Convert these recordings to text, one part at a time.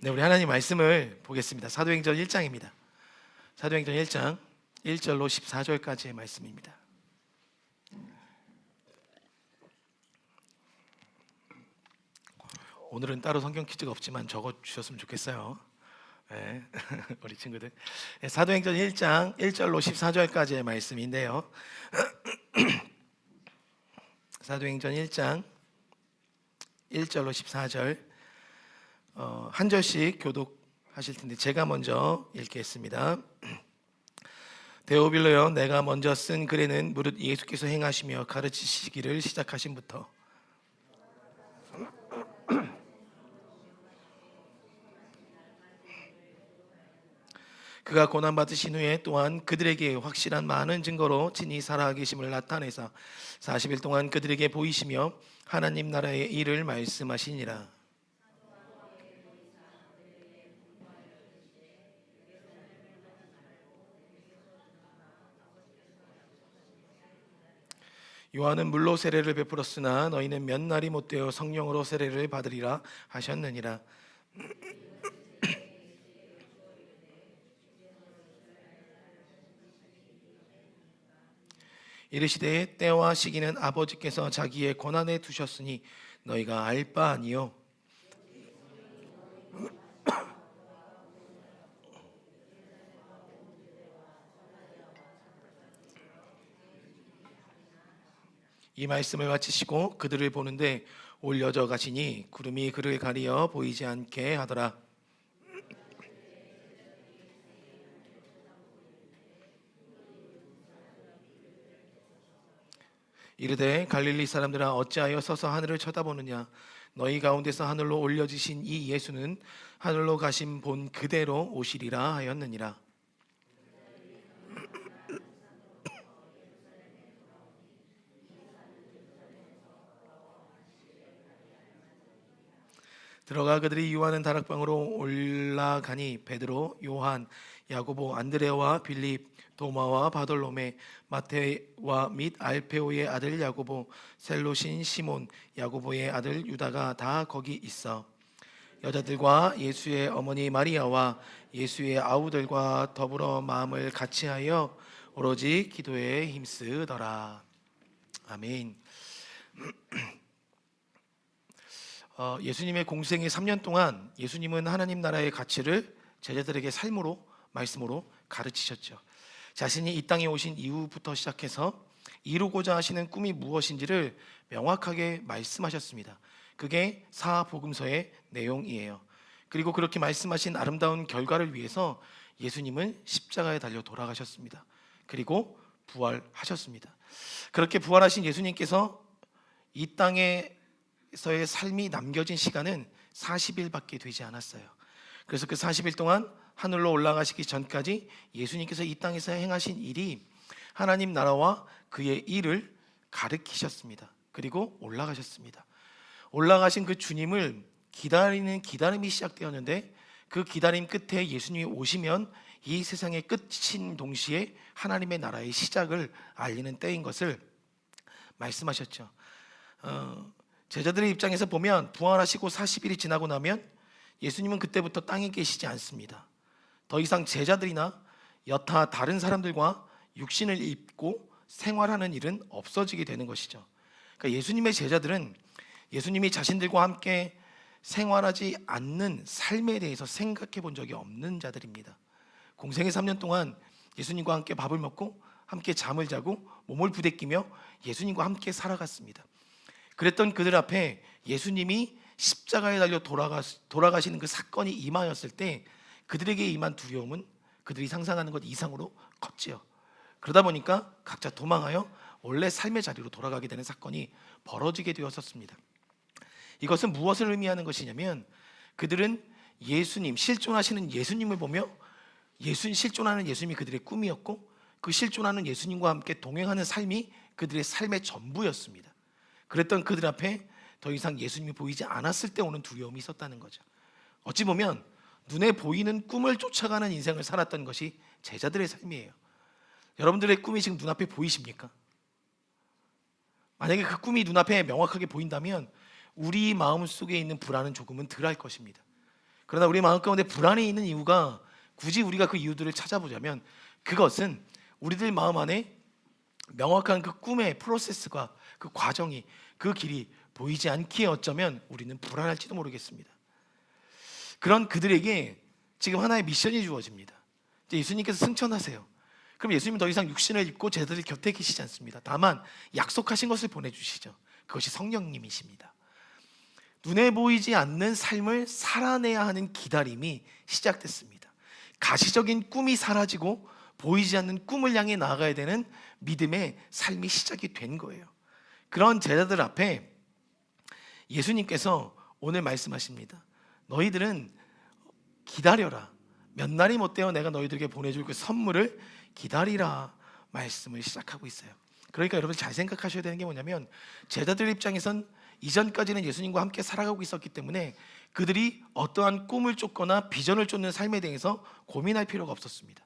네, 우리 하나님 말씀을 보겠습니다. 사도행전 1장입니다. 사도행전 1장 1절로 14절까지의 말씀입니다. 오늘은 따로 성경 퀴즈가 없지만 적어 주셨으면 좋겠어요. 네, 우리 친구들. 네, 사도행전 1장 1절로 14절까지의 말씀인데요. 사도행전 1장 1절로 14절 한 절씩 교독하실 텐데 제가 먼저 읽겠습니다. 데오빌로여, 내가 먼저 쓴 글에는 무릇 예수께서 행하시며 가르치시기를 시작하신부터 그가 고난받으신 후에 또한 그들에게 확실한 많은 증거로 친히 살아계심을 나타내사 40일 동안 그들에게 보이시며 하나님 나라의 일을 말씀하시니라. 요한은 물로 세례를 베풀었으나 너희는 몇 날이 못되어 성령으로 세례를 받으리라 하셨느니라. 이르시되 때와 시기는 아버지께서 자기의 권한에 두셨으니 너희가 알 바 아니요. 이 말씀을 마치시고 그들을 보는데 올려져 가시니 구름이 그를 가리어 보이지 않게 하더라. 이르되 갈릴리 사람들아 어찌하여 서서 하늘을 쳐다보느냐. 너희 가운데서 하늘로 올려지신 이 예수는 하늘로 가신 본 그대로 오시리라 하였느니라. 들어가 그들이 유하는 다락방으로 올라가니 베드로, 요한, 야고보, 안드레와 빌립, 도마와 바돌로메, 마테와 및 알페오의 아들 야고보, 셀로신 시몬, 야고보의 아들 유다가 다 거기 있어 여자들과 예수의 어머니 마리아와 예수의 아우들과 더불어 마음을 같이하여 오로지 기도에 힘쓰더라. 아멘. 예수님의 공생의 3년 동안 예수님은 하나님 나라의 가치를 제자들에게 삶으로, 말씀으로 가르치셨죠. 자신이 이 땅에 오신 이후부터 시작해서 이루고자 하시는 꿈이 무엇인지를 명확하게 말씀하셨습니다. 그게 사복음서의 내용이에요. 그리고 그렇게 말씀하신 아름다운 결과를 위해서 예수님은 십자가에 달려 돌아가셨습니다. 그리고 부활하셨습니다. 그렇게 부활하신 예수님께서 이 땅에서의 삶이 남겨진 시간은 40일밖에 되지 않았어요. 그래서 그 40일 동안 하늘로 올라가시기 전까지 예수님께서 이 땅에서 행하신 일이 하나님 나라와 그의 일을 가르치셨습니다. 그리고 올라가셨습니다. 올라가신 그 주님을 기다리는 기다림이 시작되었는데 그 기다림 끝에 예수님이 오시면 이 세상의 끝인 동시에 하나님의 나라의 시작을 알리는 때인 것을 말씀하셨죠. 제자들의 입장에서 보면 부활하시고 40일이 지나고 나면 예수님은 그때부터 땅에 계시지 않습니다. 더 이상 제자들이나 여타 다른 사람들과 육신을 입고 생활하는 일은 없어지게 되는 것이죠. 그러니까 예수님의 제자들은 예수님이 자신들과 함께 생활하지 않는 삶에 대해서 생각해 본 적이 없는 자들입니다. 공생의 3년 동안 예수님과 함께 밥을 먹고 함께 잠을 자고 몸을 부대끼며 예수님과 함께 살아갔습니다. 그랬던 그들 앞에 예수님이 십자가에 달려 돌아가시는 그 사건이 임하였을 때 그들에게 임한 두려움은 그들이 상상하는 것 이상으로 컸지요. 그러다 보니까 각자 도망하여 원래 삶의 자리로 돌아가게 되는 사건이 벌어지게 되었었습니다. 이것은 무엇을 의미하는 것이냐면 그들은 예수님, 실존하시는 예수님을 보며 실존하는 예수님이 그들의 꿈이었고 그 실존하는 예수님과 함께 동행하는 삶이 그들의 삶의 전부였습니다. 그랬던 그들 앞에 더 이상 예수님이 보이지 않았을 때 오는 두려움이 있었다는 거죠. 어찌 보면 눈에 보이는 꿈을 쫓아가는 인생을 살았던 것이 제자들의 삶이에요. 여러분들의 꿈이 지금 눈앞에 보이십니까? 만약에 그 꿈이 눈앞에 명확하게 보인다면 우리 마음속에 있는 불안은 조금은 덜할 것입니다. 그러나 우리 마음 가운데 불안이 있는 이유가 굳이 우리가 그 이유들을 찾아보자면 그것은 우리들 마음 안에 명확한 그 꿈의 프로세스가 그 과정이 그 길이 보이지 않기에 어쩌면 우리는 불안할지도 모르겠습니다. 그런 그들에게 지금 하나의 미션이 주어집니다. 이제 예수님께서 승천하세요. 그럼 예수님은 더 이상 육신을 입고 제자들 곁에 계시지 않습니다. 다만 약속하신 것을 보내주시죠. 그것이 성령님이십니다. 눈에 보이지 않는 삶을 살아내야 하는 기다림이 시작됐습니다. 가시적인 꿈이 사라지고 보이지 않는 꿈을 향해 나아가야 되는 믿음의 삶이 시작이 된 거예요. 그런 제자들 앞에 예수님께서 오늘 말씀하십니다. 너희들은 기다려라. 몇 날이 못되어 내가 너희들에게 보내줄 그 선물을 기다리라 말씀을 시작하고 있어요. 그러니까 여러분 잘 생각하셔야 되는 게 뭐냐면 제자들 입장에선 이전까지는 예수님과 함께 살아가고 있었기 때문에 그들이 어떠한 꿈을 쫓거나 비전을 쫓는 삶에 대해서 고민할 필요가 없었습니다.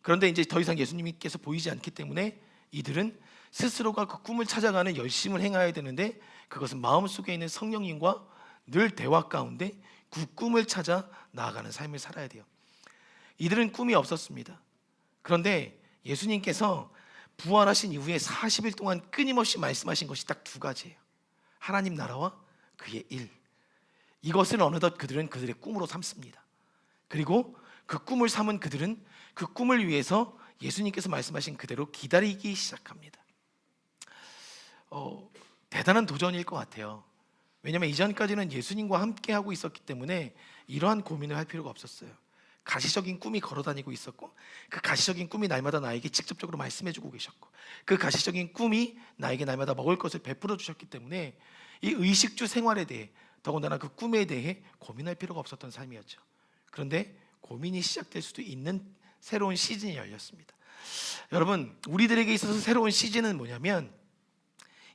그런데 이제 더 이상 예수님께서 보이지 않기 때문에 이들은 스스로가 그 꿈을 찾아가는 열심을 행해야 되는데 그것은 마음속에 있는 성령님과 늘 대화 가운데 그 꿈을 찾아 나아가는 삶을 살아야 돼요. 이들은 꿈이 없었습니다. 그런데 예수님께서 부활하신 이후에 40일 동안 끊임없이 말씀하신 것이 딱 두 가지예요. 하나님 나라와 그의 일. 이것을 어느덧 그들은 그들의 꿈으로 삼습니다. 그리고 그 꿈을 삼은 그들은 그 꿈을 위해서 예수님께서 말씀하신 그대로 기다리기 시작합니다. 대단한 도전일 것 같아요. 왜냐하면 이전까지는 예수님과 함께 하고 있었기 때문에 이러한 고민을 할 필요가 없었어요. 가시적인 꿈이 걸어다니고 있었고 그 가시적인 꿈이 날마다 나에게 직접적으로 말씀해주고 계셨고 그 가시적인 꿈이 나에게 날마다 먹을 것을 베풀어 주셨기 때문에 이 의식주 생활에 대해 더군다나 그 꿈에 대해 고민할 필요가 없었던 삶이었죠. 그런데 고민이 시작될 수도 있는 새로운 시즌이 열렸습니다. 여러분, 우리들에게 있어서 새로운 시즌은 뭐냐면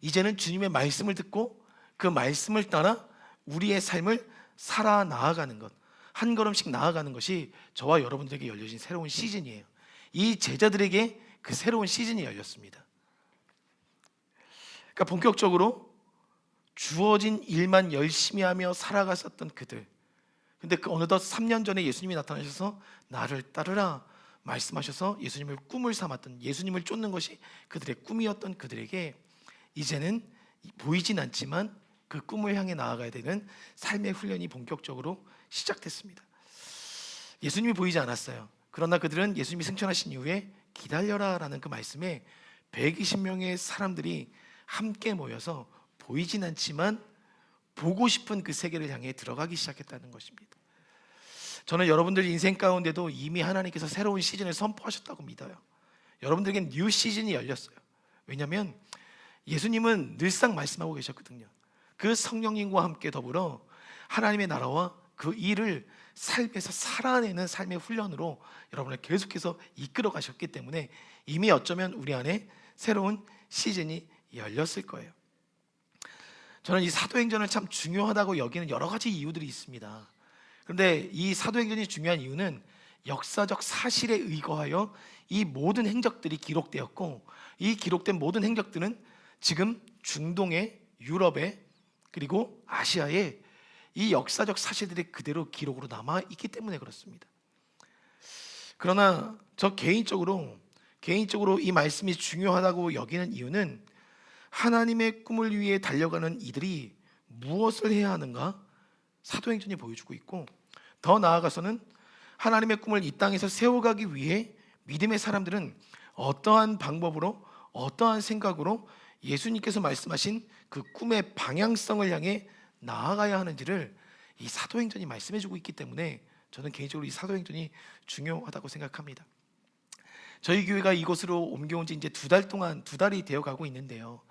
이제는 주님의 말씀을 듣고 그 말씀을 따라 우리의 삶을 살아 나아가는 것, 한 걸음씩 나아가는 것이 저와 여러분들에게 열려진 새로운 시즌이에요. 이 제자들에게 그 새로운 시즌이 열렸습니다. 그러니까 본격적으로 주어진 일만 열심히 하며 살아갔었던 그들, 근데 그 어느덧 3년 전에 예수님이 나타나셔서 나를 따르라 말씀하셔서 예수님을 꿈을 삼았던, 예수님을 쫓는 것이 그들의 꿈이었던 그들에게 이제는 보이진 않지만 그 꿈을 향해 나아가야 되는 삶의 훈련이 본격적으로 시작됐습니다. 예수님이 보이지 않았어요. 그러나 그들은 예수님이 승천하신 이후에 기다려라 라는 그 말씀에 120명의 사람들이 함께 모여서 보이진 않지만 보고 싶은 그 세계를 향해 들어가기 시작했다는 것입니다. 저는 여러분들 인생 가운데도 이미 하나님께서 새로운 시즌을 선포하셨다고 믿어요. 여러분들에겐 뉴 시즌이 열렸어요. 왜냐하면 예수님은 늘상 말씀하고 계셨거든요. 그 성령님과 함께 더불어 하나님의 나라와 그 일을 삶에서 살아내는 삶의 훈련으로 여러분을 계속해서 이끌어 가셨기 때문에 이미 어쩌면 우리 안에 새로운 시즌이 열렸을 거예요. 저는 이 사도행전을 참 중요하다고 여기는 여러 가지 이유들이 있습니다. 그런데 이 사도행전이 중요한 이유는 역사적 사실에 의거하여 이 모든 행적들이 기록되었고 이 기록된 모든 행적들은 지금 중동의, 유럽의 그리고 아시아에 이 역사적 사실들이 그대로 기록으로 남아있기 때문에 그렇습니다. 그러나 저 개인적으로 이 말씀이 중요하다고 여기는 이유는 하나님의 꿈을 위해 달려가는 이들이 무엇을 해야 하는가 사도행전이 보여주고 있고 더 나아가서는 하나님의 꿈을 이 땅에서 세워가기 위해 믿음의 사람들은 어떠한 방법으로 어떠한 생각으로 예수님께서 말씀하신 그 꿈의 방향성을 향해 나아가야 하는지를 이 사도행전이 말씀해주고 있기 때문에 저는 개인적으로 이 사도행전이 중요하다고 생각합니다. 저희 교회가 이곳으로 옮겨온 지 이제 두 달이 되어가고 있는데요.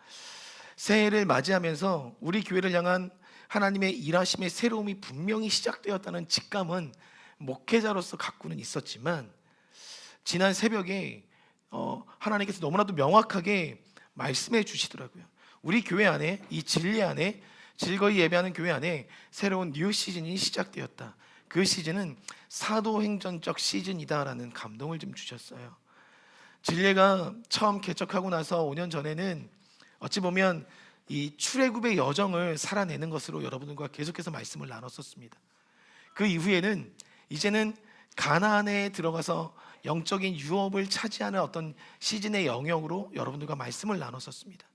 새해를 맞이하면서 우리 교회를 향한 하나님의 일하심의 새로움이 분명히 시작되었다는 직감은 목회자로서 갖고는 있었지만 지난 새벽에 하나님께서 너무나도 명확하게 말씀해 주시더라고요. 우리 교회 안에 이 진리 안에 즐거이 예배하는 교회 안에 새로운 뉴 시즌이 시작되었다. 그 시즌은 사도행전적 시즌이다라는 감동을 좀 주셨어요. 진례가 처음 개척하고 나서 5년 전에는 어찌 보면 이 출애굽의 여정을 살아내는 것으로 여러분들과 계속해서 말씀을 나눴었습니다. 그 이후에는 이제는 가나안에 들어가서 영적인 유업을 차지하는 어떤 시즌의 영역으로 여러분들과 말씀을 나눴었습니다.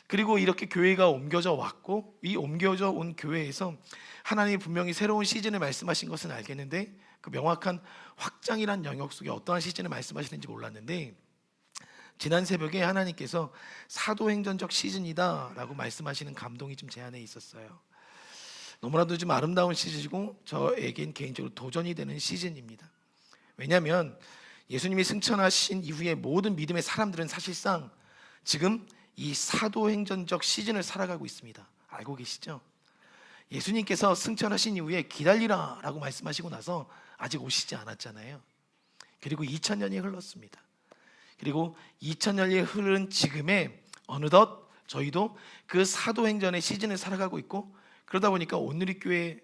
그리고 이렇게 교회가 옮겨져 왔고, 이 옮겨져 온 교회에서 하나님이 분명히 새로운 시즌을 말씀하신 것은 알겠는데, 그 명확한 확장이란 영역 속에 어떠한 시즌을 말씀하시는지 몰랐는데, 지난 새벽에 하나님께서 사도행전적 시즌이다 라고 말씀하시는 감동이 좀 제 안에 있었어요. 너무나도 좀 아름다운 시즌이고 저에겐 개인적으로 도전이 되는 시즌입니다. 왜냐하면 예수님이 승천하신 이후에 모든 믿음의 사람들은 사실상 지금 이 사도행전적 시즌을 살아가고 있습니다. 알고 계시죠? 예수님께서 승천하신 이후에 기다리라 라고 말씀하시고 나서 아직 오시지 않았잖아요. 그리고 2000년이 흘렀습니다. 그리고 2000년이 흐른 지금에 어느덧 저희도 그 사도행전의 시즌을 살아가고 있고, 그러다 보니까 온누리교회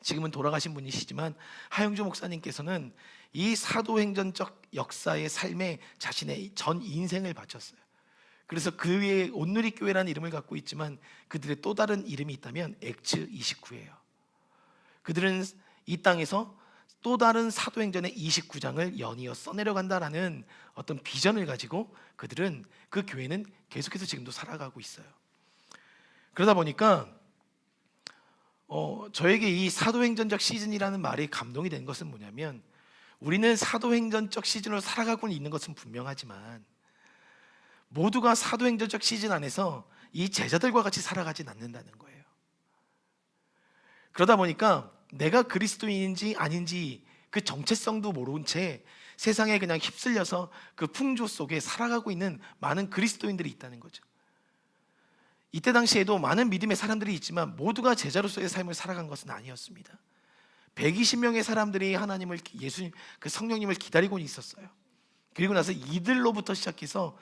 지금은 돌아가신 분이시지만 하영주 목사님께서는 이 사도행전적 역사의 삶에 자신의 전 인생을 바쳤어요. 그래서 그 위에 온누리교회라는 이름을 갖고 있지만 그들의 또 다른 이름이 있다면 엑츠 29예요. 그들은 이 땅에서 또 다른 사도행전의 29장을 연이어 써내려간다라는 어떤 비전을 가지고 그들은, 그 교회는 계속해서 지금도 살아가고 있어요. 그러다 보니까 저에게 이 사도행전적 시즌이라는 말이 감동이 된 것은 뭐냐면, 우리는 사도행전적 시즌으로 살아가고 있는 것은 분명하지만 모두가 사도행전적 시즌 안에서 이 제자들과 같이 살아가진 않는다는 거예요. 그러다 보니까 내가 그리스도인인지 아닌지 그 정체성도 모른 채 세상에 그냥 휩쓸려서 그 풍조 속에 살아가고 있는 많은 그리스도인들이 있다는 거죠. 이때 당시에도 많은 믿음의 사람들이 있지만 모두가 제자로서의 삶을 살아간 것은 아니었습니다. 120명의 사람들이 하나님을, 예수님, 그 성령님을 기다리고 있었어요. 그리고 나서 이들로부터 시작해서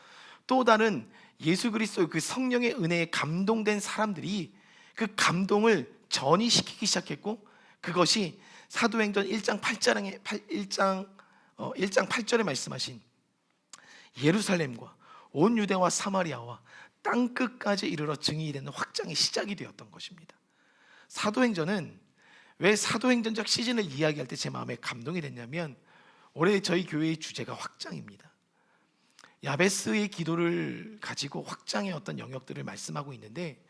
또 다른 예수 그리스도의 그 성령의 은혜에 감동된 사람들이 그 감동을 전이시키기 시작했고, 그것이 사도행전 1장 8절에 말씀하신 예루살렘과 온 유대와 사마리아와 땅끝까지 이르러 증인이 되는 확장의 시작이 되었던 것입니다. 사도행전은 왜 사도행전적 시즌을 이야기할 때 제 마음에 감동이 됐냐면, 올해 저희 교회의 주제가 확장입니다. 야베스의 기도를 가지고 확장의 어떤 영역들을 말씀하고 있는데,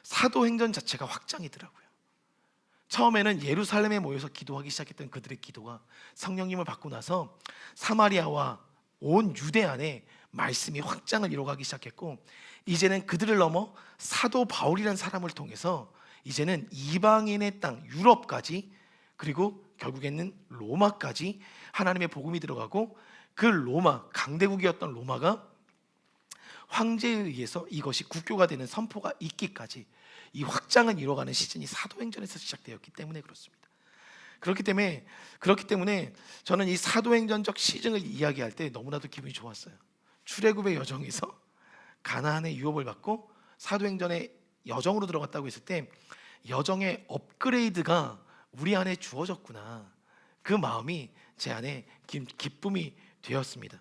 사도행전 자체가 확장이더라고요. 처음에는 예루살렘에 모여서 기도하기 시작했던 그들의 기도가 성령님을 받고 나서 사마리아와 온 유대 안에 말씀이 확장을 이뤄가기 시작했고, 이제는 그들을 넘어 사도 바울이라는 사람을 통해서 이제는 이방인의 땅 유럽까지, 그리고 결국에는 로마까지 하나님의 복음이 들어가고, 그 로마, 강대국이었던 로마가 황제에 의해서 이것이 국교가 되는 선포가 있기까지 이 확장을 이뤄가는 시즌이 사도행전에서 시작되었기 때문에 그렇습니다. 그렇기 때문에 저는 이 사도행전적 시즌을 이야기할 때 너무나도 기분이 좋았어요. 출애굽의 여정에서 가나안의 유업을 받고 사도행전의 여정으로 들어갔다고 했을 때 여정의 업그레이드가 우리 안에 주어졌구나, 그 마음이 제 안에 기쁨이 되었습니다.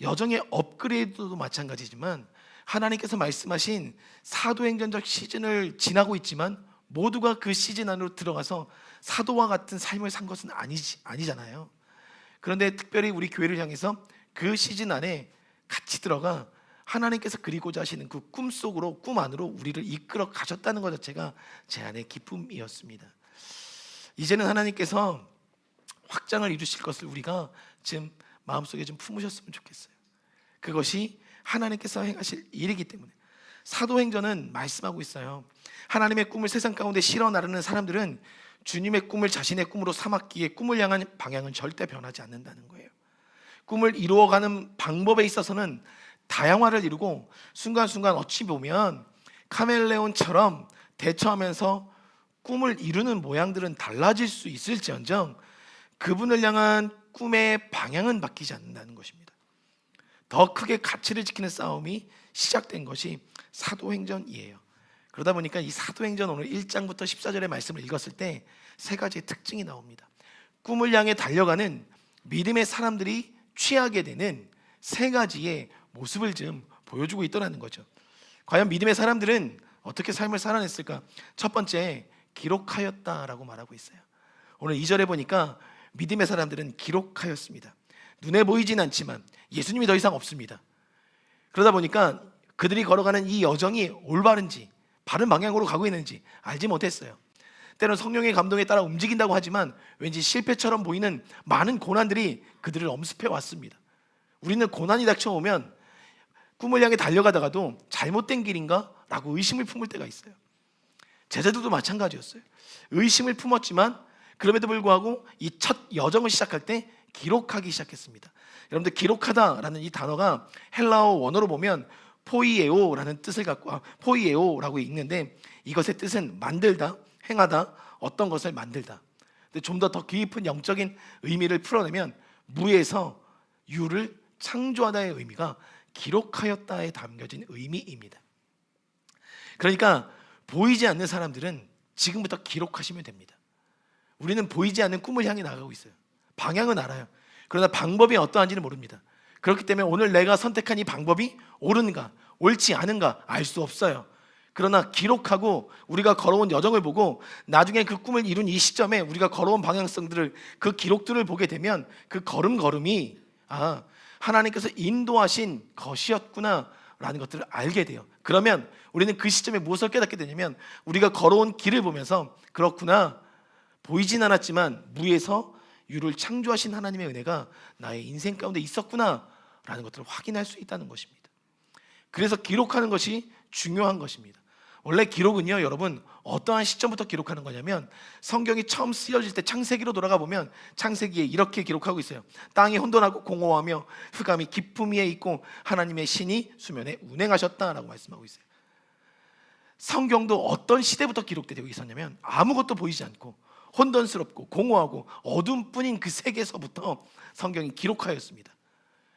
여정의 업그레이드도 마찬가지지만 하나님께서 말씀하신 사도행전적 시즌을 지나고 있지만 모두가 그 시즌 안으로 들어가서 사도와 같은 삶을 산 것은 아니잖아요. 그런데 특별히 우리 교회를 향해서 그 시즌 안에 같이 들어가 하나님께서 그리고자 하시는 그 꿈 속으로, 꿈 안으로 우리를 이끌어 가셨다는 것 자체가 제 안의 기쁨이었습니다. 이제는 하나님께서 확장을 이루실 것을 우리가 지금 마음속에 좀 품으셨으면 좋겠어요. 그것이 하나님께서 행하실 일이기 때문에. 사도행전은 말씀하고 있어요. 하나님의 꿈을 세상 가운데 실어 나르는 사람들은 주님의 꿈을 자신의 꿈으로 삼았기에 꿈을 향한 방향은 절대 변하지 않는다는 거예요. 꿈을 이루어가는 방법에 있어서는 다양화를 이루고 순간순간 어찌 보면 카멜레온처럼 대처하면서 꿈을 이루는 모양들은 달라질 수 있을지언정 그분을 향한 꿈의 방향은 바뀌지 않는다는 것입니다. 더 크게 가치를 지키는 싸움이 시작된 것이 사도행전이에요. 그러다 보니까 이 사도행전 오늘 1장부터 14절의 말씀을 읽었을 때 세 가지의 특징이 나옵니다. 꿈을 향해 달려가는 믿음의 사람들이 취하게 되는 세 가지의 모습을 좀 보여주고 있더라는 거죠. 과연 믿음의 사람들은 어떻게 삶을 살아냈을까? 첫 번째, 기록하였다라고 말하고 있어요. 오늘 2절에 보니까 믿음의 사람들은 기록하였습니다. 눈에 보이진 않지만 예수님이 더 이상 없습니다. 그러다 보니까 그들이 걸어가는 이 여정이 올바른지 바른 방향으로 가고 있는지 알지 못했어요. 때로는 성령의 감동에 따라 움직인다고 하지만 왠지 실패처럼 보이는 많은 고난들이 그들을 엄습해 왔습니다. 우리는 고난이 닥쳐오면 꿈을 향해 달려가다가도 잘못된 길인가? 라고 의심을 품을 때가 있어요. 제자들도 마찬가지였어요. 의심을 품었지만 그럼에도 불구하고 이 첫 여정을 시작할 때 기록하기 시작했습니다. 여러분들, 기록하다라는 이 단어가 헬라어 원어로 보면 포이에오라는 뜻을 갖고 포이에오라고 읽는데, 이것의 뜻은 만들다, 행하다, 어떤 것을 만들다. 근데 좀 더 깊은 영적인 의미를 풀어내면 무에서 유를 창조하다의 의미가 기록하였다에 담겨진 의미입니다. 그러니까 보이지 않는 사람들은 지금부터 기록하시면 됩니다. 우리는 보이지 않는 꿈을 향해 나가고 있어요. 방향은 알아요. 그러나 방법이 어떠한지는 모릅니다. 그렇기 때문에 오늘 내가 선택한 이 방법이 옳은가 옳지 않은가 알 수 없어요. 그러나 기록하고 우리가 걸어온 여정을 보고 나중에 그 꿈을 이룬 이 시점에 우리가 걸어온 방향성들을, 그 기록들을 보게 되면 그 걸음걸음이 하나님께서 인도하신 것이었구나 라는 것들을 알게 돼요. 그러면 우리는 그 시점에 무엇을 깨닫게 되냐면, 우리가 걸어온 길을 보면서 그렇구나, 보이진 않았지만 무에서 유를 창조하신 하나님의 은혜가 나의 인생 가운데 있었구나 라는 것들을 확인할 수 있다는 것입니다. 그래서 기록하는 것이 중요한 것입니다. 원래 기록은요, 여러분, 어떠한 시점부터 기록하는 거냐면, 성경이 처음 쓰여질 때 창세기로 돌아가 보면 창세기에 이렇게 기록하고 있어요. 땅이 혼돈하고 공허하며 흑암이 깊음 위에 있고 하나님의 신이 수면에 운행하셨다라고 말씀하고 있어요. 성경도 어떤 시대부터 기록되고 있었냐면, 아무것도 보이지 않고 혼돈스럽고 공허하고 어둠뿐인 그 세계에서부터 성경이 기록하였습니다.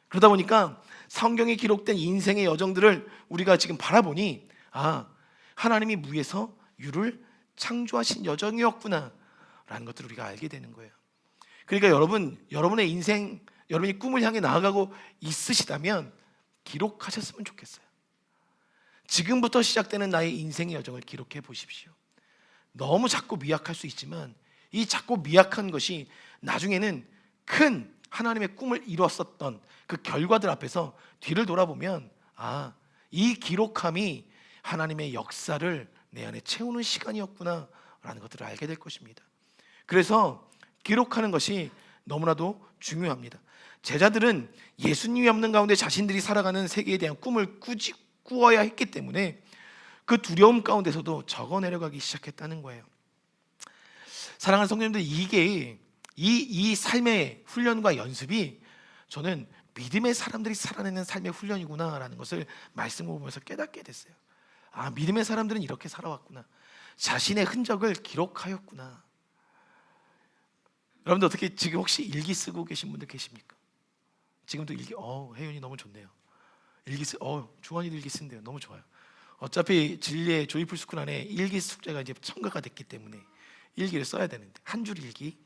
그러다 보니까 성경에 기록된 인생의 여정들을 우리가 지금 바라보니, 하나님이 무에서 유를 창조하신 여정이었구나 라는 것들을 우리가 알게 되는 거예요. 그러니까 여러분의 인생, 여러분이 꿈을 향해 나아가고 있으시다면 기록하셨으면 좋겠어요. 지금부터 시작되는 나의 인생의 여정을 기록해 보십시오. 너무 작고 미약할 수 있지만 이 작고 미약한 것이 나중에는 큰 하나님의 꿈을 이루었었던 그 결과들 앞에서 뒤를 돌아보면, 이 기록함이 하나님의 역사를 내 안에 채우는 시간이었구나 라는 것들을 알게 될 것입니다. 그래서 기록하는 것이 너무나도 중요합니다. 제자들은 예수님이 없는 가운데 자신들이 살아가는 세계에 대한 꿈을 꾸어야 했기 때문에 그 두려움 가운데서도 적어내려가기 시작했다는 거예요. 사랑하는 성도님들, 이게 이 삶의 훈련과 연습이 저는 믿음의 사람들이 살아내는 삶의 훈련이구나라는 것을 말씀을 보면서 깨닫게 됐어요. 믿음의 사람들은 이렇게 살아왔구나. 자신의 흔적을 기록하였구나. 여러분들, 어떻게 지금 혹시 일기 쓰고 계신 분들 계십니까? 지금도 일기, 혜윤이 너무 좋네요. 일기 주원이도 일기 쓴대요. 너무 좋아요. 어차피 진리의 조이풀 스쿨 안에 일기 숙제가 이제 첨가가 됐기 때문에 일기를 써야 되는데, 한 줄 일기.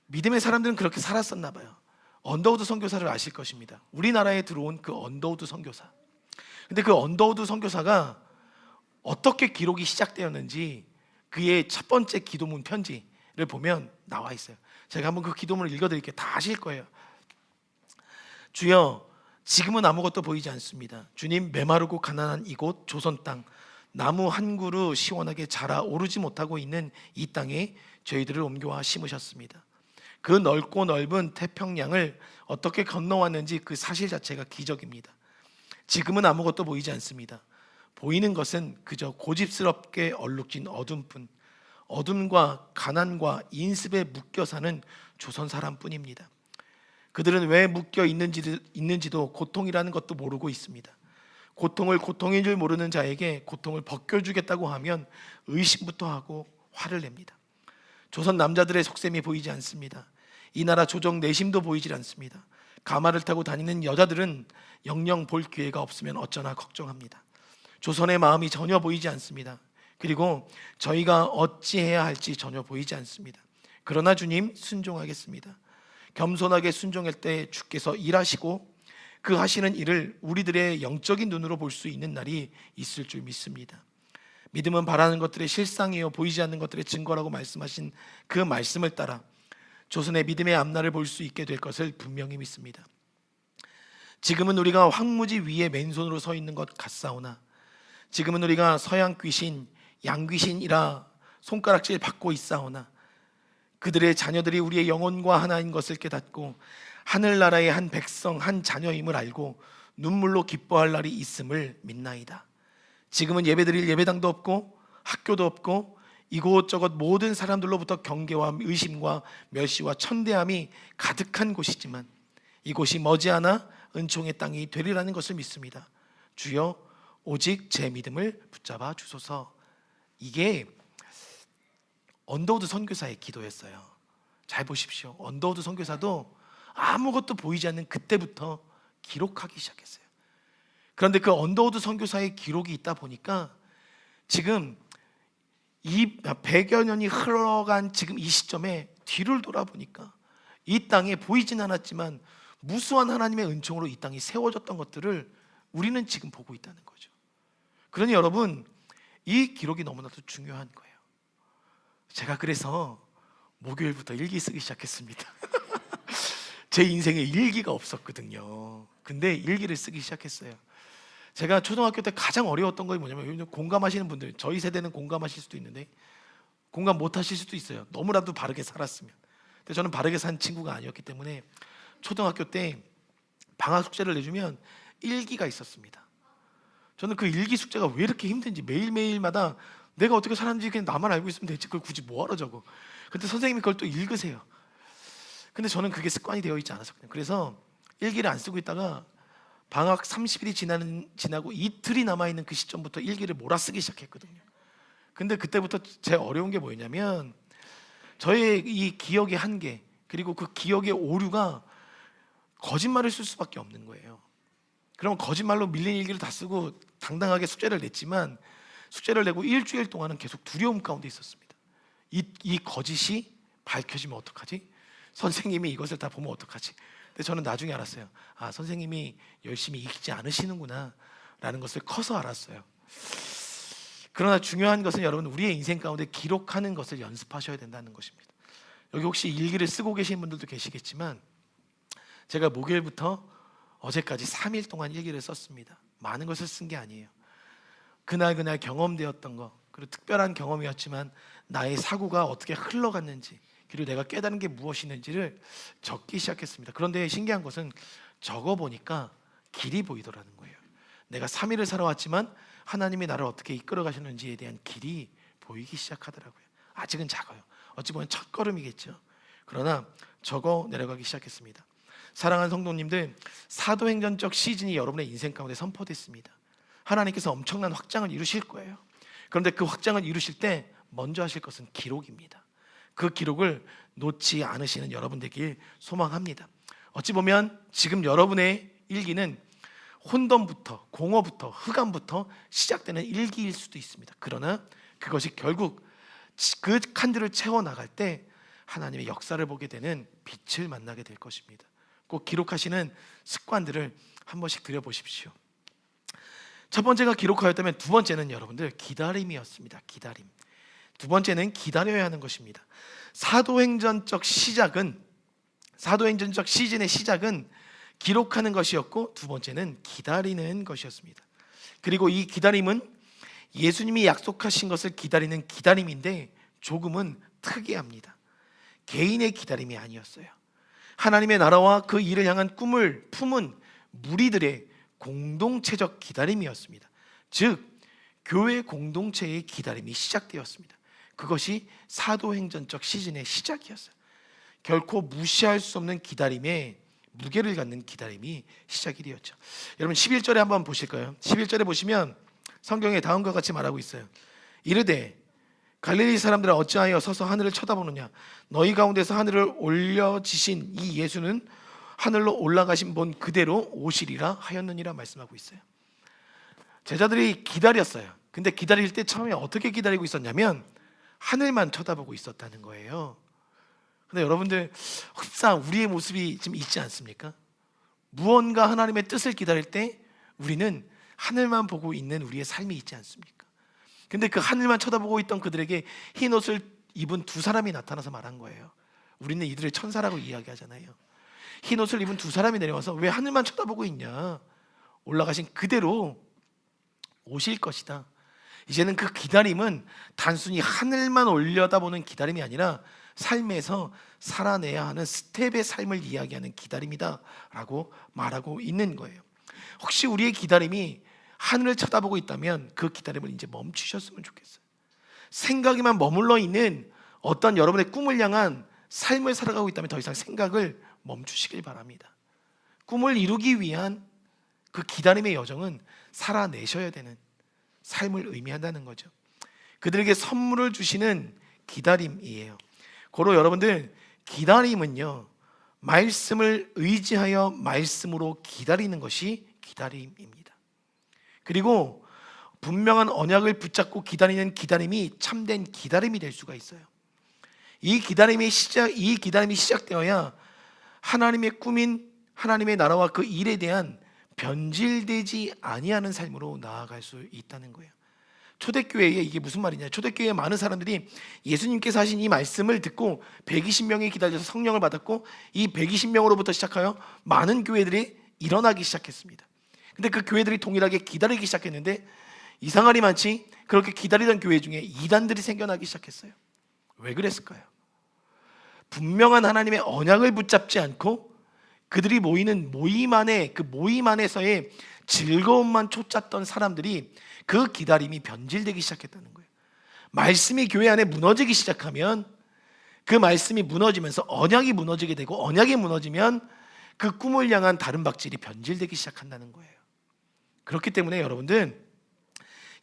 믿음의 사람들은 그렇게 살았었나 봐요. 언더우드 선교사를 아실 것입니다. 우리나라에 들어온 그 언더우드 선교사. 근데 그 언더우드 선교사가 어떻게 기록이 시작되었는지 그의 첫 번째 기도문 편지를 보면 나와 있어요. 제가 한번 그 기도문을 읽어드릴게요. 다 아실 거예요. 주여, 지금은 아무것도 보이지 않습니다. 주님, 메마르고 가난한 이곳 조선 땅, 나무 한 그루 시원하게 자라 오르지 못하고 있는 이 땅에 저희들을 옮겨와 심으셨습니다. 그 넓고 넓은 태평양을 어떻게 건너왔는지 그 사실 자체가 기적입니다. 지금은 아무것도 보이지 않습니다. 보이는 것은 그저 고집스럽게 얼룩진 어둠뿐, 어둠과 가난과 인습에 묶여 사는 조선 사람뿐입니다. 그들은 왜 묶여 있는지도 고통이라는 것도 모르고 있습니다. 고통을 고통인 줄 모르는 자에게 고통을 벗겨주겠다고 하면 의심부터 하고 화를 냅니다. 조선 남자들의 속셈이 보이지 않습니다. 이 나라 조정 내심도 보이질 않습니다. 가마를 타고 다니는 여자들은 영영 볼 기회가 없으면 어쩌나 걱정합니다. 조선의 마음이 전혀 보이지 않습니다. 그리고 저희가 어찌해야 할지 전혀 보이지 않습니다. 그러나 주님, 순종하겠습니다. 겸손하게 순종할 때 주께서 일하시고 그 하시는 일을 우리들의 영적인 눈으로 볼 수 있는 날이 있을 줄 믿습니다. 믿음은 바라는 것들의 실상이요 보이지 않는 것들의 증거라고 말씀하신 그 말씀을 따라 조선의 믿음의 앞날을 볼 수 있게 될 것을 분명히 믿습니다. 지금은 우리가 황무지 위에 맨손으로 서 있는 것 같사오나 지금은 우리가 서양 귀신, 양귀신이라 손가락질 받고 있사오나 그들의 자녀들이 우리의 영혼과 하나인 것을 깨닫고 하늘나라의 한 백성, 한 자녀임을 알고 눈물로 기뻐할 날이 있음을 믿나이다. 지금은 예배드릴 예배당도 없고 학교도 없고 이곳저곳 모든 사람들로부터 경계와 의심과 멸시와 천대함이 가득한 곳이지만 이곳이 머지않아 은총의 땅이 되리라는 것을 믿습니다. 주여 오직 제 믿음을 붙잡아 주소서. 이게 언더우드 선교사의 기도였어요. 잘 보십시오. 언더우드 선교사도 아무것도 보이지 않는 그때부터 기록하기 시작했어요. 그런데 그 언더우드 선교사의 기록이 있다 보니까 지금 이 100여 년이 흘러간 지금 이 시점에 뒤를 돌아보니까 이 땅에 보이진 않았지만 무수한 하나님의 은총으로 이 땅이 세워졌던 것들을 우리는 지금 보고 있다는 거죠. 그러니 여러분, 이 기록이 너무나도 중요한 거예요. 제가 그래서 목요일부터 일기 쓰기 시작했습니다. 제 인생에 일기가 없었거든요. 근데 일기를 쓰기 시작했어요. 제가 초등학교 때 가장 어려웠던 거 뭐냐면, 공감하시는 분들, 저희 세대는 공감하실 수도 있는데 공감 못 하실 수도 있어요. 너무나도 바르게 살았으면. 근데 저는 바르게 산 친구가 아니었기 때문에 초등학교 때 방학 숙제를 내주면 일기가 있었습니다. 저는 그 일기 숙제가 왜 이렇게 힘든지 매일매일마다 내가 어떻게 살았는지 그냥 나만 알고 있으면 되지, 그걸 굳이 뭐하러 적어. 근데 선생님이 그걸 또 읽으세요. 근데 저는 그게 습관이 되어 있지 않았었거든요. 그래서 일기를 안 쓰고 있다가 방학 30일이 지나고 이틀이 남아있는 그 시점부터 일기를 몰아쓰기 시작했거든요. 근데 그때부터 제 어려운 게 뭐였냐면 저의 이 기억의 한계, 그리고 그 기억의 오류가 거짓말을 쓸 수밖에 없는 거예요. 그럼 거짓말로 밀린 일기를 다 쓰고 당당하게 숙제를 냈지만 숙제를 내고 일주일 동안은 계속 두려움 가운데 있었습니다. 이 거짓이 밝혀지면 어떡하지? 선생님이 이것을 다 보면 어떡하지? 근데 저는 나중에 알았어요. 아, 선생님이 열심히 읽지 않으시는구나 라는 것을 커서 알았어요. 그러나 중요한 것은 여러분, 우리의 인생 가운데 기록하는 것을 연습하셔야 된다는 것입니다. 여기 혹시 일기를 쓰고 계신 분들도 계시겠지만 제가 목요일부터 어제까지 3일 동안 일기를 썼습니다. 많은 것을 쓴 게 아니에요. 그날 경험되었던 것, 그리고 특별한 경험이었지만 나의 사고가 어떻게 흘러갔는지, 그리고 내가 깨달은 게 무엇이는지를 적기 시작했습니다. 그런데 신기한 것은 적어보니까 길이 보이더라는 거예요. 내가 3일을 살아왔지만 하나님이 나를 어떻게 이끌어 가셨는지에 대한 길이 보이기 시작하더라고요. 아직은 작아요. 어찌 보면 첫걸음이겠죠. 그러나 적어 내려가기 시작했습니다. 사랑하는 성도님들, 사도행전적 시즌이 여러분의 인생 가운데 선포됐습니다. 하나님께서 엄청난 확장을 이루실 거예요. 그런데 그 확장을 이루실 때 먼저 하실 것은 기록입니다. 그 기록을 놓지 않으시는 여러분 되길 소망합니다. 어찌 보면 지금 여러분의 일기는 혼돈부터, 공허부터, 흑암부터 시작되는 일기일 수도 있습니다. 그러나 그것이 결국 그 칸들을 채워나갈 때 하나님의 역사를 보게 되는 빛을 만나게 될 것입니다. 꼭 기록하시는 습관들을 한 번씩 들여보십시오. 첫 번째가 기록하였다면 두 번째는 여러분들 기다림이었습니다. 기다림. 두 번째는 기다려야 하는 것입니다. 사도행전적 시즌의 시작은 기록하는 것이었고 두 번째는 기다리는 것이었습니다. 그리고 이 기다림은 예수님이 약속하신 것을 기다리는 기다림인데 조금은 특이합니다. 개인의 기다림이 아니었어요. 하나님의 나라와 그 일을 향한 꿈을 품은 무리들의 공동체적 기다림이었습니다. 즉 교회 공동체의 기다림이 시작되었습니다. 그것이 사도행전적 시즌의 시작이었어요. 결코 무시할 수 없는 기다림에 무게를 갖는 기다림이 시작이 되었죠. 여러분 11절에 한번 보실까요? 11절에 보시면 성경에 다음과 같이 말하고 있어요. 이르되 갈릴리 사람들아 어찌하여 서서 하늘을 쳐다보느냐? 너희 가운데서 하늘을 올려지신 이 예수는 하늘로 올라가신 분 그대로 오시리라 하였느니라 말씀하고 있어요. 제자들이 기다렸어요. 근데 기다릴 때 처음에 어떻게 기다리고 있었냐면 하늘만 쳐다보고 있었다는 거예요. 근데 여러분들 흡사 우리의 모습이 지금 있지 않습니까? 무언가 하나님의 뜻을 기다릴 때 우리는 하늘만 보고 있는 우리의 삶이 있지 않습니까? 근데 그 하늘만 쳐다보고 있던 그들에게 흰 옷을 입은 두 사람이 나타나서 말한 거예요. 우리는 이들을 천사라고 이야기하잖아요. 흰 옷을 입은 두 사람이 내려와서 왜 하늘만 쳐다보고 있냐, 올라가신 그대로 오실 것이다. 이제는 그 기다림은 단순히 하늘만 올려다보는 기다림이 아니라 삶에서 살아내야 하는 스텝의 삶을 이야기하는 기다림이다 라고 말하고 있는 거예요. 혹시 우리의 기다림이 하늘을 쳐다보고 있다면 그 기다림을 이제 멈추셨으면 좋겠어요. 생각에만 머물러 있는 어떤 여러분의 꿈을 향한 삶을 살아가고 있다면 더 이상 생각을 멈추시길 바랍니다. 꿈을 이루기 위한 그 기다림의 여정은 살아내셔야 되는 삶을 의미한다는 거죠. 그들에게 선물을 주시는 기다림이에요. 고로 여러분들, 기다림은요, 말씀을 의지하여 말씀으로 기다리는 것이 기다림입니다. 그리고 분명한 언약을 붙잡고 기다리는 기다림이 참된 기다림이 될 수가 있어요. 이 기다림이 시작되어야 하나님의 꿈인 하나님의 나라와 그 일에 대한 변질되지 아니하는 삶으로 나아갈 수 있다는 거예요. 초대교회에 이게 무슨 말이냐, 초대교회에 많은 사람들이 예수님께서 하신 이 말씀을 듣고 120명이 기다려서 성령을 받았고, 이 120명으로부터 시작하여 많은 교회들이 일어나기 시작했습니다. 근데 그 교회들이 동일하게 기다리기 시작했는데 이상하리 많지 그렇게 기다리던 교회 중에 이단들이 생겨나기 시작했어요. 왜 그랬을까요? 분명한 하나님의 언약을 붙잡지 않고 그들이 모이는 모임 안에, 그 모임 안에서의 즐거움만 쫓았던 사람들이 그 기다림이 변질되기 시작했다는 거예요. 말씀이 교회 안에 무너지기 시작하면 그 말씀이 무너지면서 언약이 무너지게 되고, 언약이 무너지면 그 꿈을 향한 다른 박질이 변질되기 시작한다는 거예요. 그렇기 때문에 여러분들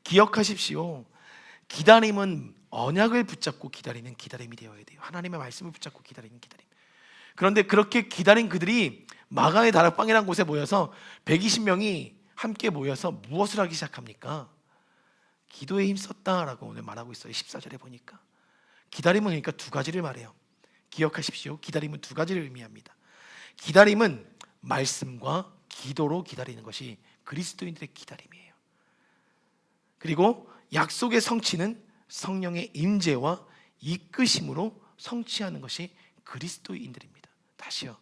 기억하십시오. 기다림은 언약을 붙잡고 기다리는 기다림이 되어야 돼요. 하나님의 말씀을 붙잡고 기다리는 기다림. 그런데 그렇게 기다린 그들이 마가의 다락방이라는 곳에 모여서 120명이 함께 모여서 무엇을 하기 시작합니까? 기도에 힘썼다라고 오늘 말하고 있어요. 14절에 보니까 기다림은 그러니까 두 가지를 말해요. 기억하십시오. 기다림은 두 가지를 의미합니다. 기다림은 말씀과 기도로 기다리는 것이 그리스도인들의 기다림이에요. 그리고 약속의 성취는 성령의 임재와 이끄심으로 성취하는 것이 그리스도인들입니다. 다시요.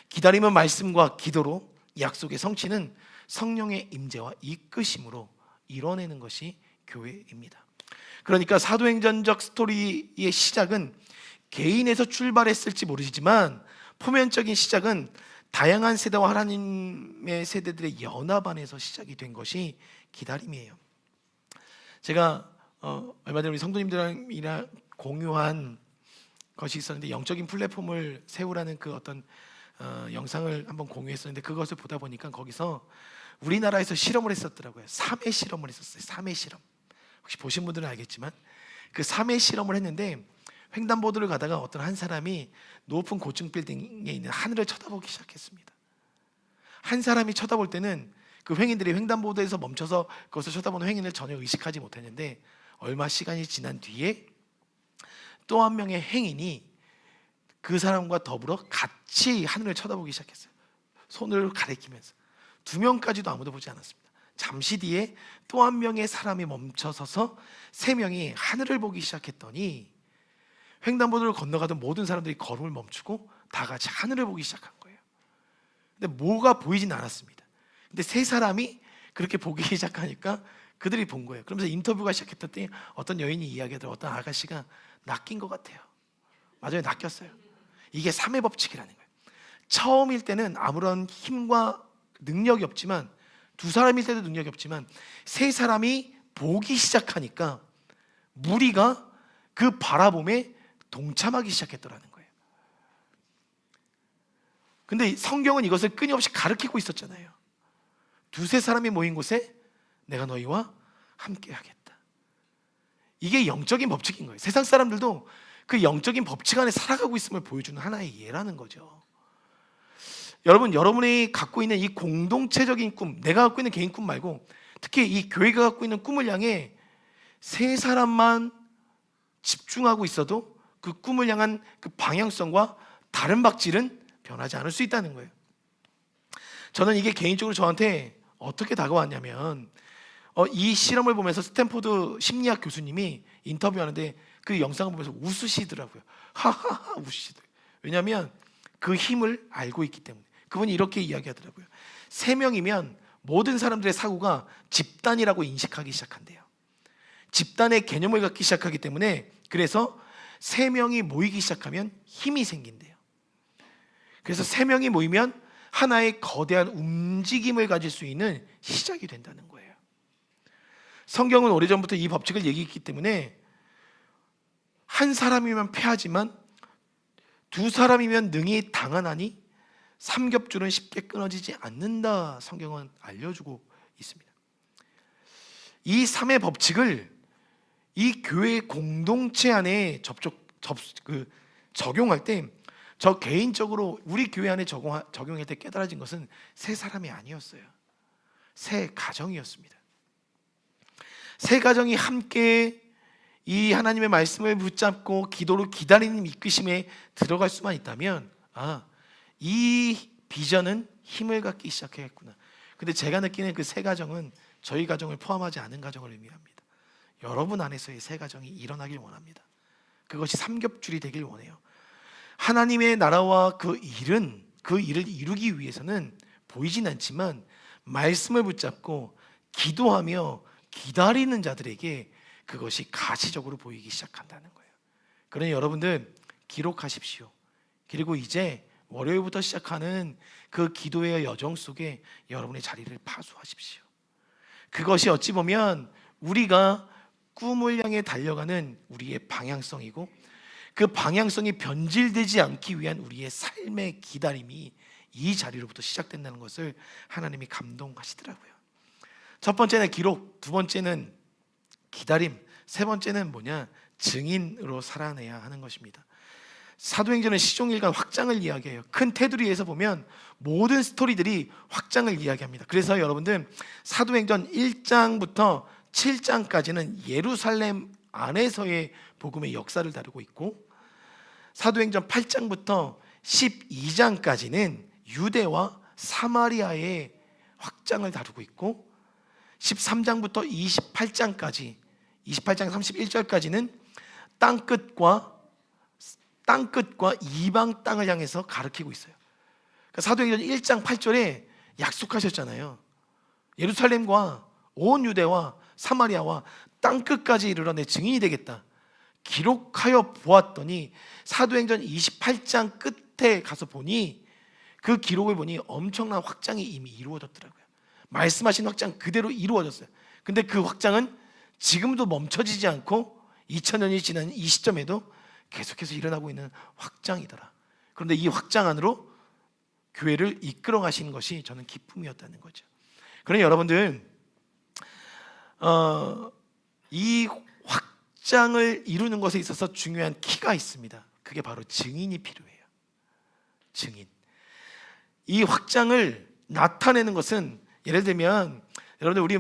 기다림은 말씀과 기도로, 약속의 성취는 성령의 임재와 이끄심으로 이뤄내는 것이 교회입니다. 그러니까 사도행전적 스토리의 시작은 개인에서 출발했을지 모르지만 표면적인 시작은 다양한 세대와 하나님의 세대들의 연합 안에서 시작이 된 것이 기다림이에요. 제가 얼마 전에 우리 성도님들이랑 공유한 것이 있었는데, 영적인 플랫폼을 세우라는 그 어떤 영상을 한번 공유했었는데, 그것을 보다 보니까 거기서 우리나라에서 실험을 했었더라고요. 3회 실험을 했었어요. 3회 실험. 혹시 보신 분들은 알겠지만 그 3회 실험을 했는데, 횡단보도를 가다가 어떤 한 사람이 높은 고층 빌딩에 있는 하늘을 쳐다보기 시작했습니다. 한 사람이 쳐다볼 때는 그 횡인들이 횡단보도에서 멈춰서 그것을 쳐다보는 횡인을 전혀 의식하지 못했는데, 얼마 시간이 지난 뒤에 또 한 명의 행인이 그 사람과 더불어 같이 하늘을 쳐다보기 시작했어요. 손을 가리키면서. 2명까지도 아무도 보지 않았습니다. 잠시 뒤에 또 한 명의 사람이 멈춰서서 3명이 하늘을 보기 시작했더니 횡단보도를 건너가던 모든 사람들이 걸음을 멈추고 다 같이 하늘을 보기 시작한 거예요. 근데 뭐가 보이진 않았습니다. 근데 3사람이 그렇게 보기 시작하니까 그들이 본 거예요. 그러면서 인터뷰가 시작했더니 어떤 여인이 이야기하더라고요. 어떤 아가씨가 낚인 것 같아요. 맞아요, 낚였어요. 이게 3의 법칙이라는 거예요. 처음일 때는 아무런 힘과 능력이 없지만, 2사람일 때도 능력이 없지만 3사람이 보기 시작하니까 무리가 그 바라봄에 동참하기 시작했더라는 거예요. 근데 성경은 이것을 끊임없이 가르치고 있었잖아요. 2-3사람이 모인 곳에 내가 너희와 함께 하겠다. 이게 영적인 법칙인 거예요. 세상 사람들도 그 영적인 법칙 안에 살아가고 있음을 보여주는 하나의 예라는 거죠. 여러분, 여러분이 갖고 있는 이 공동체적인 꿈, 내가 갖고 있는 개인 꿈 말고 특히 이 교회가 갖고 있는 꿈을 향해 3사람만 집중하고 있어도 그 꿈을 향한 그 방향성과 다른 박질은 변하지 않을 수 있다는 거예요. 저는 이게 개인적으로 저한테 어떻게 다가왔냐면, 이 실험을 보면서 스탠포드 심리학 교수님이 인터뷰하는데 그 영상을 보면서 웃으시더라고요. 하하하 웃으시더라고요. 왜냐하면 그 힘을 알고 있기 때문에. 그분이 이렇게 이야기하더라고요. 3명이면 모든 사람들의 사고가 집단이라고 인식하기 시작한대요. 집단의 개념을 갖기 시작하기 때문에, 그래서 3명이 모이기 시작하면 힘이 생긴대요. 그래서 3명이 모이면 하나의 거대한 움직임을 가질 수 있는 시작이 된다는 거예요. 성경은 오래전부터 이 법칙을 얘기했기 때문에 한 사람이면 패하지만 2사람이면 능히 당하나니 삼겹줄은 쉽게 끊어지지 않는다, 성경은 알려주고 있습니다. 이 3의 법칙을 이 교회 공동체 안에 적용할 때, 저 개인적으로 우리 교회 안에 적용할 때 깨달아진 것은 3사람이 아니었어요. 3가정이었습니다. 3가정이 함께 이 하나님의 말씀을 붙잡고 기도로 기다리는 이끄심에 들어갈 수만 있다면, 이 비전은 힘을 갖기 시작했구나. 근데 제가 느끼는 그 3가정은 저희 가정을 포함하지 않은 가정을 의미합니다. 여러분 안에서의 3가정이 일어나길 원합니다. 그것이 삼겹줄이 되길 원해요. 하나님의 나라와 그 일을 이루기 위해서는 보이진 않지만 말씀을 붙잡고 기도하며 기다리는 자들에게 그것이 가시적으로 보이기 시작한다는 거예요. 그러니 여러분들 기록하십시오. 그리고 이제 월요일부터 시작하는 그 기도의 여정 속에 여러분의 자리를 파수하십시오. 그것이 어찌 보면 우리가 꿈을 향해 달려가는 우리의 방향성이고, 그 방향성이 변질되지 않기 위한 우리의 삶의 기다림이 이 자리로부터 시작된다는 것을 하나님이 감동하시더라고요. 첫 번째는 기록, 두 번째는 기다림, 세 번째는 증인으로 살아내야 하는 것입니다. 사도행전은 시종일관 확장을 이야기해요. 큰 테두리에서 보면 모든 스토리들이 확장을 이야기합니다. 그래서 여러분들 사도행전 1장부터 7장까지는 예루살렘 안에서의 복음의 역사를 다루고 있고, 사도행전 8장부터 12장까지는 유대와 사마리아의 확장을 다루고 있고, 13장부터 28장까지 28장 31절까지는 땅끝과 이방 땅을 향해서 가리키고 있어요. 그러니까 사도행전 1장 8절에 약속하셨잖아요. 예루살렘과 온 유대와 사마리아와 땅끝까지 이르러 내 증인이 되겠다. 기록하여 보았더니 사도행전 28장 끝에 가서 보니, 그 기록을 보니 엄청난 확장이 이미 이루어졌더라고요. 말씀하신 확장 그대로 이루어졌어요. 근데 그 확장은 지금도 멈춰지지 않고 2000년이 지난 이 시점에도 계속해서 일어나고 있는 확장이더라. 그런데 이 확장 안으로 교회를 이끌어 가시는 것이 저는 기쁨이었다는 거죠. 그러니 여러분들 이 확장을 이루는 것에 있어서 중요한 키가 있습니다. 그게 바로 증인이 필요해요. 증인. 이 확장을 나타내는 것은, 예를 들면 여러분들 우리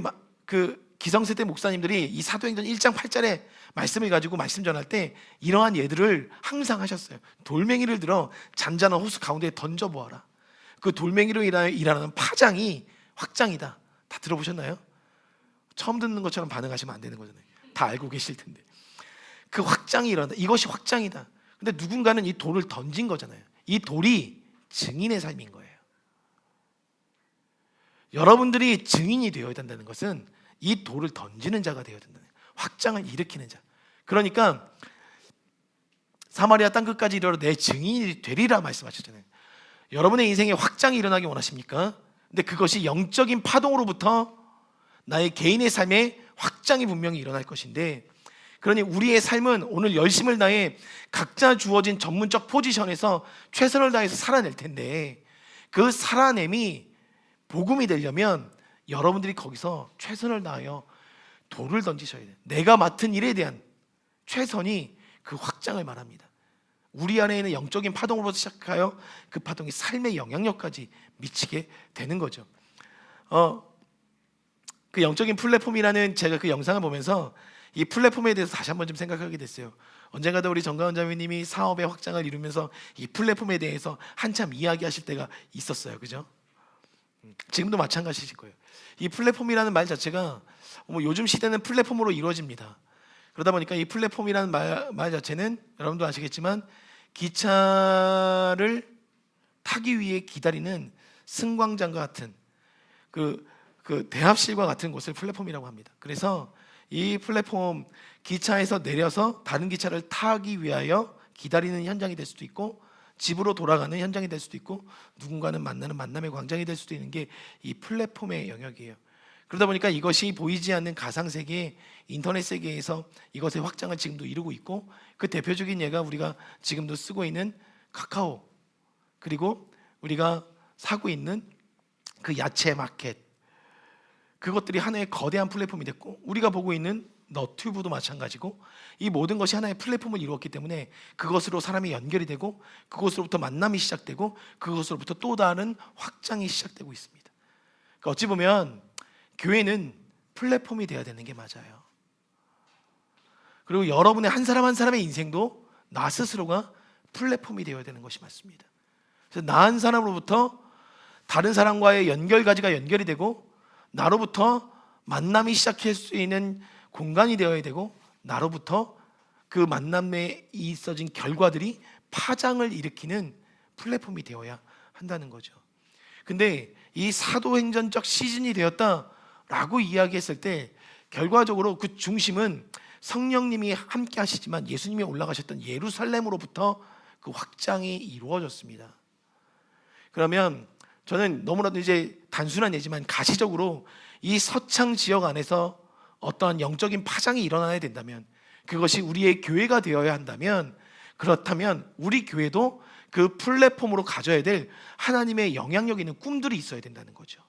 기성세대 목사님들이 이 사도행전 1장 8절의 말씀을 가지고 말씀 전할 때 이러한 예들을 항상 하셨어요. 돌멩이를 들어 잔잔한 호수 가운데 던져보아라. 그 돌멩이로 일어나는 파장이 확장이다. 다 들어보셨나요? 처음 듣는 것처럼 반응하시면 안 되는 거잖아요. 다 알고 계실 텐데. 그 확장이 일어난다. 이것이 확장이다. 근데 누군가는 이 돌을 던진 거잖아요. 이 돌이 증인의 삶인 거예요. 여러분들이 증인이 되어야 된다는 것은 이 돌을 던지는 자가 되어야 된다는 거예요. 확장을 일으키는 자. 그러니까 사마리아 땅끝까지 이르러 내 증인이 되리라 말씀하셨잖아요. 여러분의 인생에 확장이 일어나기 원하십니까? 근데 그것이 영적인 파동으로부터 나의 개인의 삶에 확장이 분명히 일어날 것인데, 그러니 우리의 삶은 오늘 열심을 다해 각자 주어진 전문적 포지션에서 최선을 다해서 살아낼 텐데, 그 살아냄이 복음이 되려면 여러분들이 거기서 최선을 다하여 돌을 던지셔야 돼요. 내가 맡은 일에 대한 최선이 그 확장을 말합니다. 우리 안에 있는 영적인 파동으로부터 시작하여 그 파동이 삶의 영향력까지 미치게 되는 거죠. 그 영적인 플랫폼이라는, 제가 그 영상을 보면서 이 플랫폼에 대해서 다시 한번 좀 생각하게 됐어요. 언젠가도 우리 정가원 자매님이 사업의 확장을 이루면서 이 플랫폼에 대해서 한참 이야기하실 때가 있었어요. 그죠? 지금도 마찬가지일 거예요. 이 플랫폼이라는 말 자체가 요즘 시대는 플랫폼으로 이루어집니다. 그러다 보니까 이 플랫폼이라는 말 자체는 여러분도 아시겠지만 기차를 타기 위해 기다리는 승강장과 같은 그 대합실과 같은 곳을 플랫폼이라고 합니다. 그래서 이 플랫폼 기차에서 내려서 다른 기차를 타기 위하여 기다리는 현장이 될 수도 있고 집으로 돌아가는 현장이 될 수도 있고 누군가는 만나는 만남의 광장이 될 수도 있는 게 이 플랫폼의 영역이에요. 그러다 보니까 이것이 보이지 않는 가상세계, 인터넷 세계에서 이것의 확장을 지금도 이루고 있고 그 대표적인 예가 우리가 지금도 쓰고 있는 카카오, 그리고 우리가 사고 있는 그 야채 마켓, 그것들이 하나의 거대한 플랫폼이 됐고 우리가 보고 있는 너튜브도 마찬가지고 이 모든 것이 하나의 플랫폼을 이루었기 때문에 그것으로 사람이 연결이 되고 그것으로부터 만남이 시작되고 그것으로부터 또 다른 확장이 시작되고 있습니다. 그러니까 어찌 보면 교회는 플랫폼이 되어야 되는 게 맞아요. 그리고 여러분의 한 사람 한 사람의 인생도 나 스스로가 플랫폼이 되어야 되는 것이 맞습니다. 그래서 나 한 사람으로부터 다른 사람과의 연결가지가 연결이 되고 나로부터 만남이 시작할 수 있는 공간이 되어야 되고 나로부터 그 만남에 있어진 결과들이 파장을 일으키는 플랫폼이 되어야 한다는 거죠. 근데 이 사도행전적 시즌이 되었다라고 이야기했을 때 결과적으로 그 중심은 성령님이 함께 하시지만 예수님이 올라가셨던 예루살렘으로부터 그 확장이 이루어졌습니다. 그러면 저는 너무나도 이제 단순한 예지만 가시적으로 이 서창 지역 안에서 어떠한 영적인 파장이 일어나야 된다면 그것이 우리의 교회가 되어야 한다면 그렇다면 우리 교회도 그 플랫폼으로 가져야 될 하나님의 영향력 있는 꿈들이 있어야 된다는 거죠.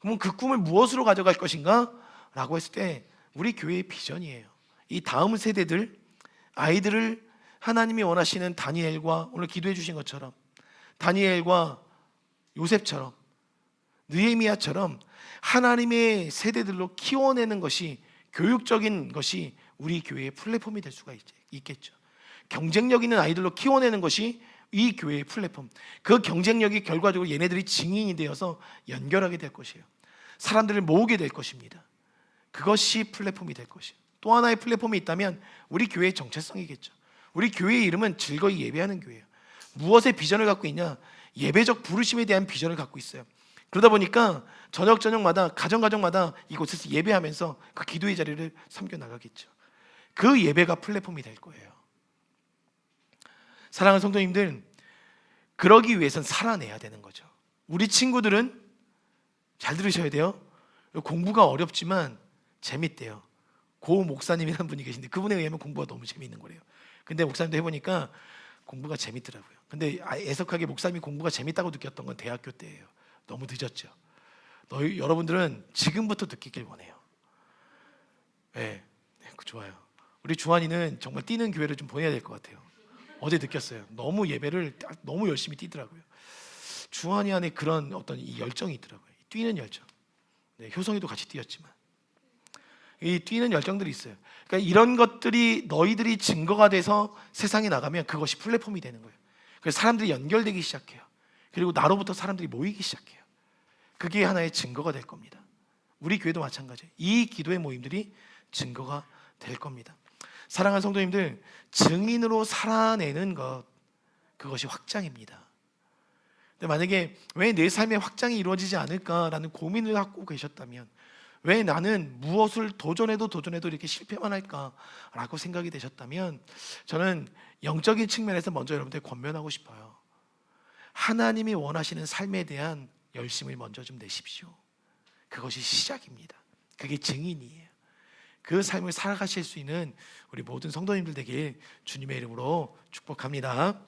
그러면 그 꿈을 무엇으로 가져갈 것인가? 라고 했을 때 우리 교회의 비전이에요. 이 다음 세대들 아이들을 하나님이 원하시는 다니엘과 오늘 기도해 주신 것처럼 다니엘과 요셉처럼 느헤미야처럼 하나님의 세대들로 키워내는 것이 교육적인 것이 우리 교회의 플랫폼이 될 수가 있겠죠. 경쟁력 있는 아이들로 키워내는 것이 이 교회의 플랫폼. 그 경쟁력이 결과적으로 얘네들이 증인이 되어서 연결하게 될 것이에요. 사람들을 모으게 될 것입니다. 그것이 플랫폼이 될 것이에요. 또 하나의 플랫폼이 있다면 우리 교회의 정체성이겠죠. 우리 교회의 이름은 즐거이 예배하는 교회예요. 무엇의 비전을 갖고 있냐? 예배적 부르심에 대한 비전을 갖고 있어요. 그러다 보니까 저녁마다 가정마다 이곳에서 예배하면서 그 기도의 자리를 섬겨 나가겠죠. 그 예배가 플랫폼이 될 거예요. 사랑하는 성도님들, 그러기 위해선 살아내야 되는 거죠. 우리 친구들은 잘 들으셔야 돼요. 공부가 어렵지만 재밌대요. 고 목사님이라는 분이 계신데 그분에 의하면 공부가 너무 재밌는 거래요. 근데 목사님도 해보니까 공부가 재밌더라고요. 근데 애석하게 목사님이 공부가 재밌다고 느꼈던 건 대학교 때예요. 너무 늦었죠. 여러분들은 지금부터 느끼길 원해요. 네, 좋아요. 우리 주한이는 정말 뛰는 교회를 좀 보내야 될 것 같아요. 어제 느꼈어요. 너무 예배를 너무 열심히 뛰더라고요. 주한이 안에 그런 어떤 이 열정이 있더라고요. 뛰는 열정. 네, 효성이도 같이 뛰었지만 이 뛰는 열정들이 있어요. 그러니까 이런 것들이 너희들이 증거가 돼서 세상에 나가면 그것이 플랫폼이 되는 거예요. 그래서 사람들이 연결되기 시작해요. 그리고 나로부터 사람들이 모이기 시작해요. 그게 하나의 증거가 될 겁니다. 우리 교회도 마찬가지예요. 이 기도의 모임들이 증거가 될 겁니다. 사랑하는 성도님들, 증인으로 살아내는 것, 그것이 확장입니다. 근데 만약에 왜 내 삶의 확장이 이루어지지 않을까라는 고민을 갖고 계셨다면, 왜 나는 무엇을 도전해도 이렇게 실패만 할까라고 생각이 되셨다면, 저는 영적인 측면에서 먼저 여러분들 권면하고 싶어요. 하나님이 원하시는 삶에 대한 열심을 먼저 좀 내십시오. 그것이 시작입니다. 그게 증인이에요. 그 삶을 살아가실 수 있는 우리 모든 성도님들 되길 주님의 이름으로 축복합니다.